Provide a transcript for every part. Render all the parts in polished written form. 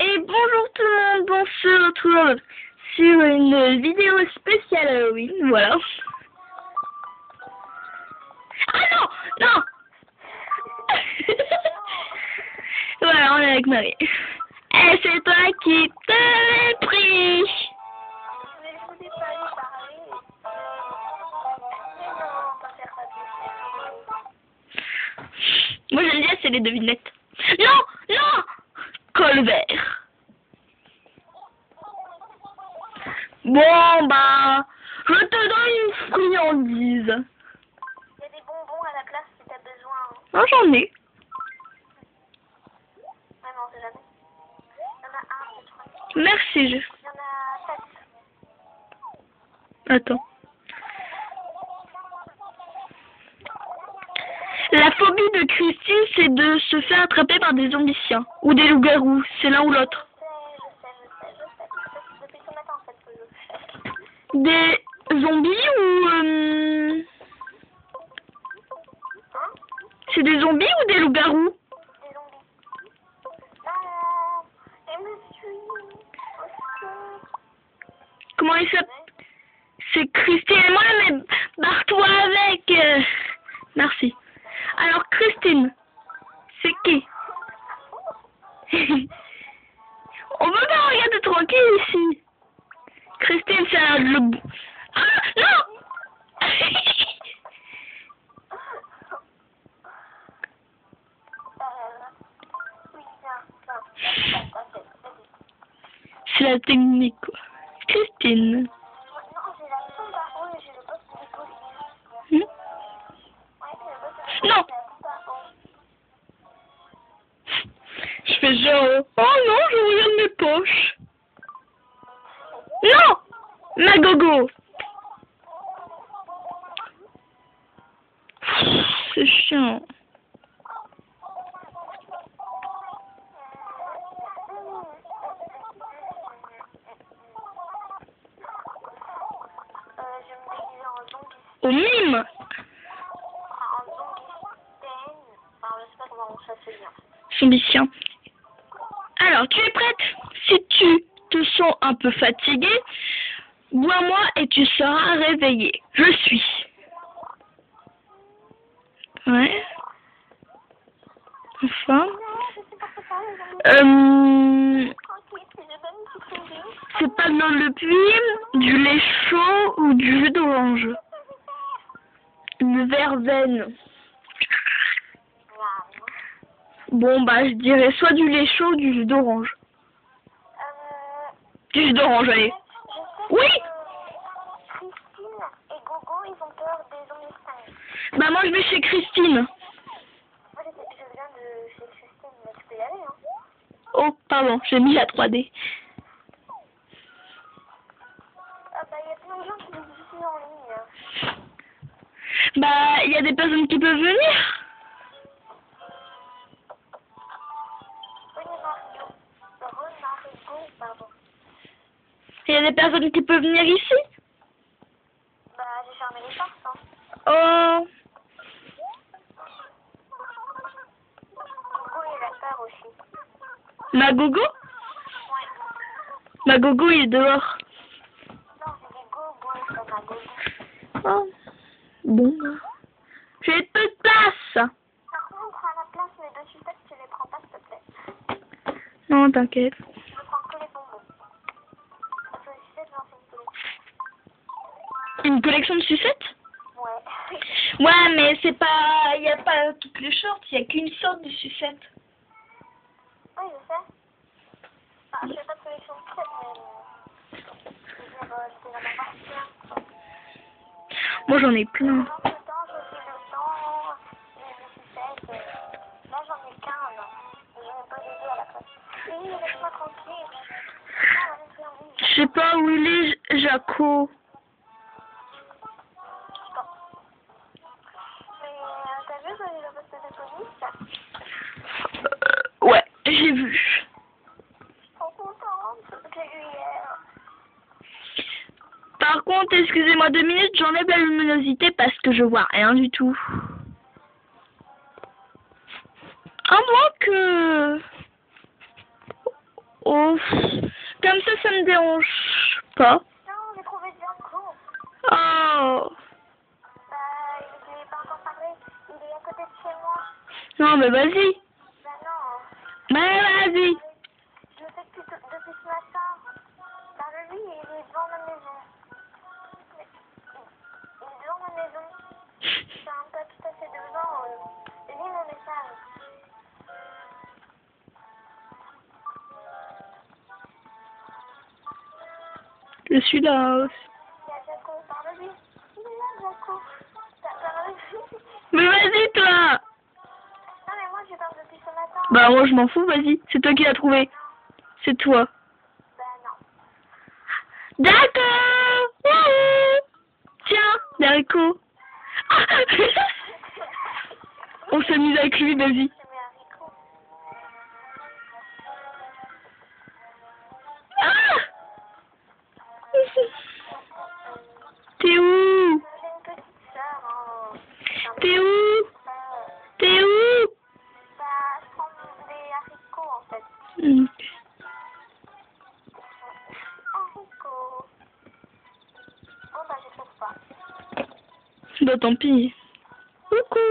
Et bonjour tout le monde, on se retrouve sur une vidéo spéciale Halloween, voilà. Ah non, non. Voilà, on est avec Marie. Et c'est toi qui te l'ai pris. Mais je vous ai pas eu parler. Non, pas faire ça. Moi j'aime bien, c'est les devinettes. Non, non. Colvert. Bon, bah, je te donne une friandise. Il y a des bonbons à la place si t'as besoin. Non, j'en ai. Ah non, c'est jamais. Il y en a un, deux, trois. Merci, Il y en a 7. Attends. La phobie de Christine, c'est de se faire attraper par des zombiciens. Ou des loups-garous, c'est l'un ou l'autre. Je sais. Depuis ce matin, en fait, que je fais. Des zombies ou... Hein? C'est des zombies ou des loups-garous? Des zombies. Et monsieur. Comment il s'appelle? C'est Christine. Moi, mais barre-toi avec. Merci. Alors, Christine, c'est qui? On peut pas regarder tranquille ici. Christine, c'est le... Ah, non. Oui, viens. C'est la technique, quoi. Christine. Non, j'ai la poule par contre, mais j'ai le poste de police. Hmm? Ouais, j'ai le poste de police. Non. Je fais genre... Oh non, je regarde mes poches. Non. Ma gogo. C'est chiant. Je vais me déguiser en zombie. Au mime. En zombie stand. Alors, je sais pas comment ça se dit. Zombicien. Alors, tu es prête? Si tu te sens un peu fatigué, bois-moi et tu seras réveillé. Je suis. Ouais. Enfin. Tranquille, si je donne une petite revue. C'est pas dans le puits, du lait chaud ou du jus d'orange. Une verveine. Bon, bah, je dirais soit du lait chaud ou du jus d'orange. Du jus d'orange, allez. Je sais Oui! que Christine et Gogo, ils ont peur des zombies stings. Bah, moi, je vais chez Christine. Moi, je viens de chez Christine, mais tu peux y aller, hein. Oh, pardon, j'ai mis la 3D. Ah bah, il y a plein de gens qui nous diffusent en ligne. Bah, il y a des personnes qui peuvent venir. Renarigo, pardon. Il y a des personnes qui peuvent venir ici. Bah, j'ai fermé les portes, hein. Oh, Gogo, il a peur aussi. ma gogo? Ouais. Ma gogo, il est dehors. Non, j'ai dit Gogo, c'est pas ma Gogo. Oh, bon. J'ai peu de place. Par contre, à la place, mes deux sucettes, tu les prends pas, s'il te plaît. Non, t'inquiète. Je veux prendre que les bonbons. Parce que les sucettes, j'en fais Une collection de sucettes? Ouais. Ouais, mais c'est pas... Il n'y a pas toutes les sortes, il n'y a qu'une sorte de sucette. Oui, je sais. Enfin, je fais pas de collection de sucettes, mais... Je veux dire, je vais en avoir plein. Moi, j'en ai plein. Pendant ce temps, je fais le temps, les sucettes. Là, j'en ai 15. Et j'en ai pas les deux à la place. Oui, laisse-moi tranquille. Je sais pas où il est, Jaco. Mais t'as vu que j'ai le poste de police? Ouais, j'ai vu. Je suis trop contente. Je l'ai eu hier. Par contre, excusez-moi 2 minutes, j'enlève la luminosité parce que je vois rien du tout. À moins que... Oh, pas. Non, j'ai trouvé Jaco. Oh. Je lui ai pas encore parlé. Il est à côté de chez moi. Non, mais vas-y. Ben non. Mais vas-y. Je le fais depuis ce matin. Parle-lui, il est devant ma maison. Il est devant ma maison. C'est un pas tout à fait devant. Lis mon message. Je suis là. Il y a Jaco, parle-lui. Il est là, Jaco. Parle-lui. Mais vas-y, toi. Non, mais moi, je parle depuis ce matin. Bah, moi, je m'en fous, vas-y. C'est toi qui l'as trouvé. C'est toi. Ben non. D'accord. Wouhou. Tiens, les haricots. Ah. On s'amuse avec lui, vas-y. C'est mes haricots. Ah. T'es où? J'ai une petite sœur. Hein. T'es où? T'es où? Bah, je prends des haricots en fait. Haricots. Bon, bah, je trouve pas. Bah tant pis. Coucou.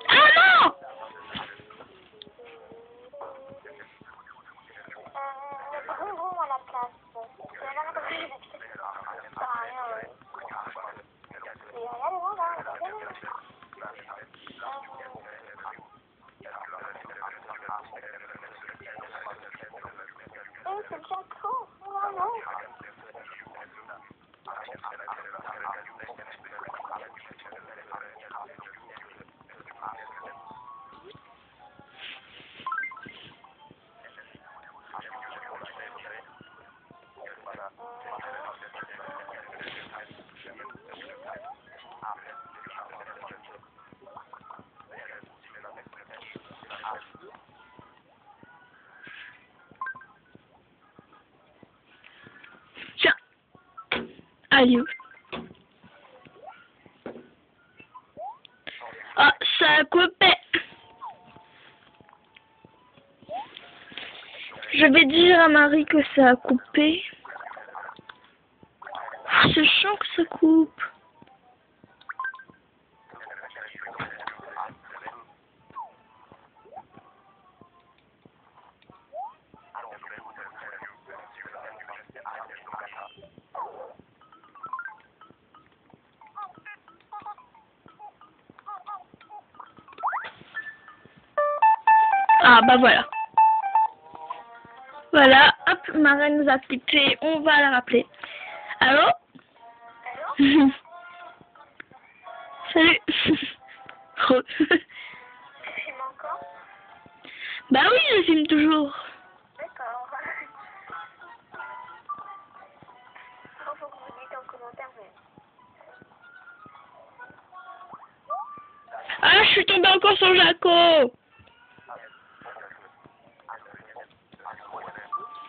Ah non! Le bonbon à la place. C'est la même chose. Ça sert à rien. Et regardez-moi là. C'est le Jaco. Oh non. Tiens. Allez. Ah, ça a coupé. Je vais dire à Marie que ça a coupé. C'est chiant que ça coupe. Ah bah voilà. Voilà, hop, ma reine nous a quitté, on va la rappeler. Allô? Allô? Salut. Re. Tu filmes encore? Bah oui, je filme toujours. D'accord. Faut que vous dites en commentaire, mais... Ah, je suis tombée encore sur Jaco.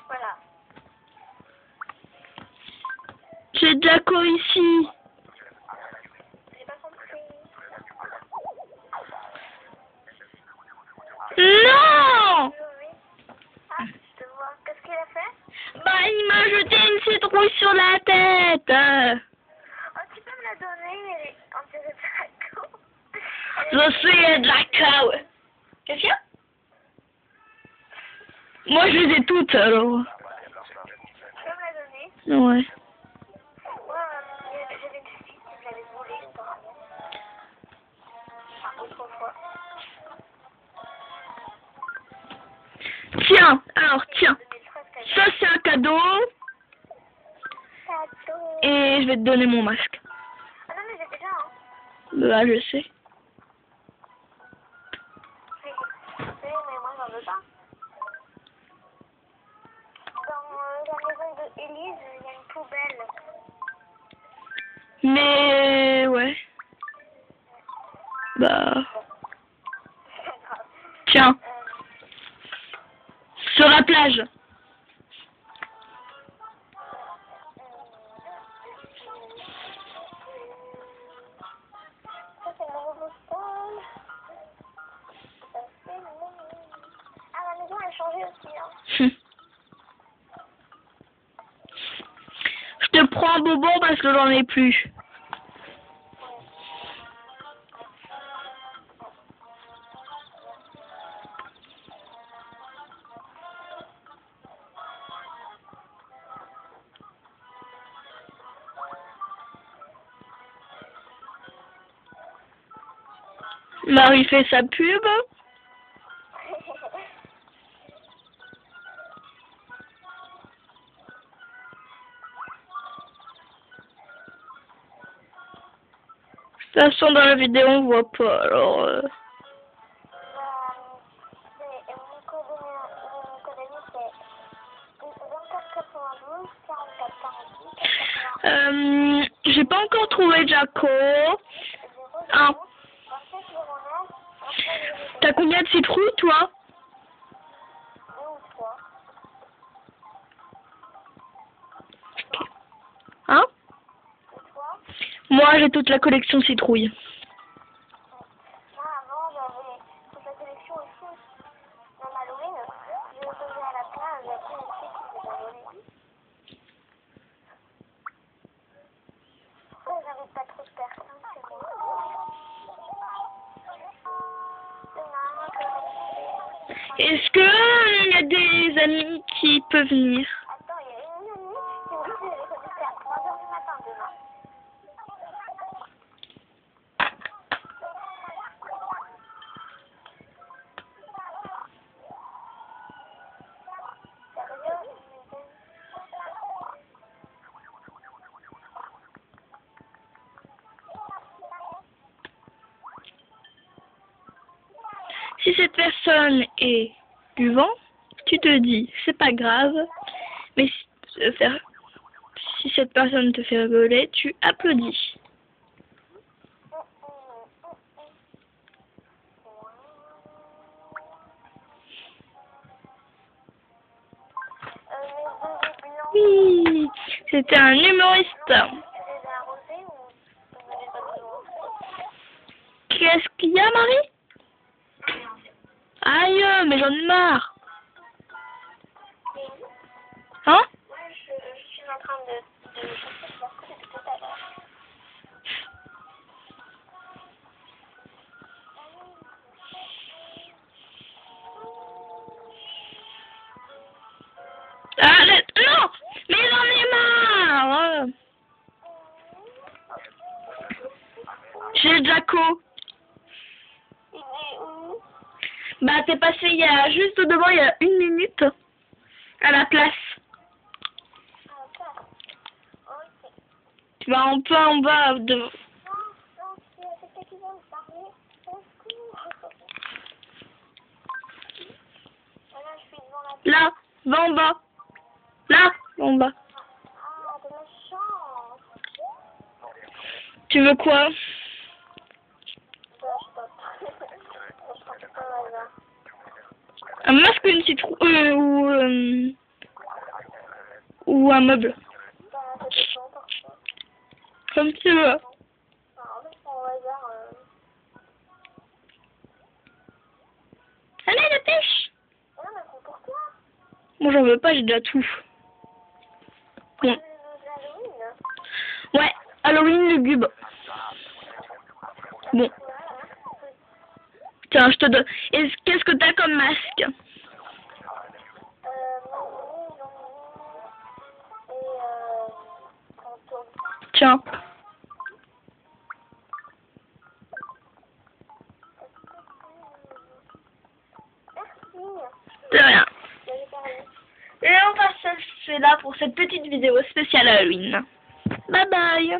Voilà. J'ai Jaco ici. J'ai pas compris. Non! Oui. Ah, je te vois. Qu'est-ce qu'il a fait? Bah, il m'a jeté une citrouille sur la tête. Oh, tu peux me la donner? Elle est en dirait Jaco. Je suis Jaco. Qu'est-ce qu'il y a? Moi, je les ai toutes, alors. Tu peux me la donner? Ouais. Moi, j'avais une fille qui me l'avait volée, apparemment. Enfin, autrefois. Tiens, alors, tiens. 2013, Ça, c'est un cadeau. cadeau. Et je vais te donner mon masque. Ah non, mais j'ai déjà, hein. Là, je sais. Oui, mais moi, j'en veux pas. Dans la maison de Élise, il y a une poubelle. Mais, ouais. Bah, C'est pas grave. tiens. Sur la plage. Ça, c'est mon nouveau sol. Ça, c'est mon Halloween aussi, hein. Je te prends un bonbon parce que j'en ai plus. Marie fait sa pub. De toute façon, dans la vidéo, on voit pas, alors... Mon code ami, c'est 24,92, 44,48, J'ai pas encore trouvé Jaco. Ah. 27,09, T'as combien de citrouilles, toi? 2 ou 3. Hein? Et toi? Moi, j'ai toute la collection citrouilles. Moi, avant, j'avais toute la collection aussi. Dans Halloween, je le faisais à la plage, et après, les filles qui m'ont volé. Pourquoi j'avais pas trop de personnes chez moi? Est-ce que il y a des amis qui peuvent venir? Attends, il y a une amie qui me dit qu'elle est connectée à 3h du matin demain. Si cette personne est du vent, tu te dis, c'est pas grave, mais si cette personne te fait rigoler, tu applaudis. Oui, c'était un humoriste. Qu'est-ce qu'il y a, Marie? Aïe, mais j'en ai marre. Hein? Je suis en train de chercher sur le depuis tout à l'heure. Arrête, non, mais j'en ai marre. J'ai Jaco. Il est où? Bah, t'es passé il y a juste devant, il y a 1 minute, à la place. Ok. Tu vas un peu en bas de... Non, c'est quelqu'un qui va me parler. Au secours. Voilà, je suis devant la... Là, va en bas. Là, en bas. Ah, de la chance. Tu veux quoi? Bah, je stoppe. Je stoppe pas au hasard. Un masque, une citrouille ou un meuble. Bah, ça dépend parfois. Comme tu veux. Alors, en fait, au hasard... Allez, la pêche. Non, mais c'est pour toi. Moi, j'en veux pas, j'ai déjà tout. Bon. Halloween. Ouais, Halloween, le gube. Bon. Tiens, je te donne. Qu'est-ce que t'as comme masque? Tiens. De rien. Et on passe là pour cette petite vidéo spéciale Halloween. Bye bye.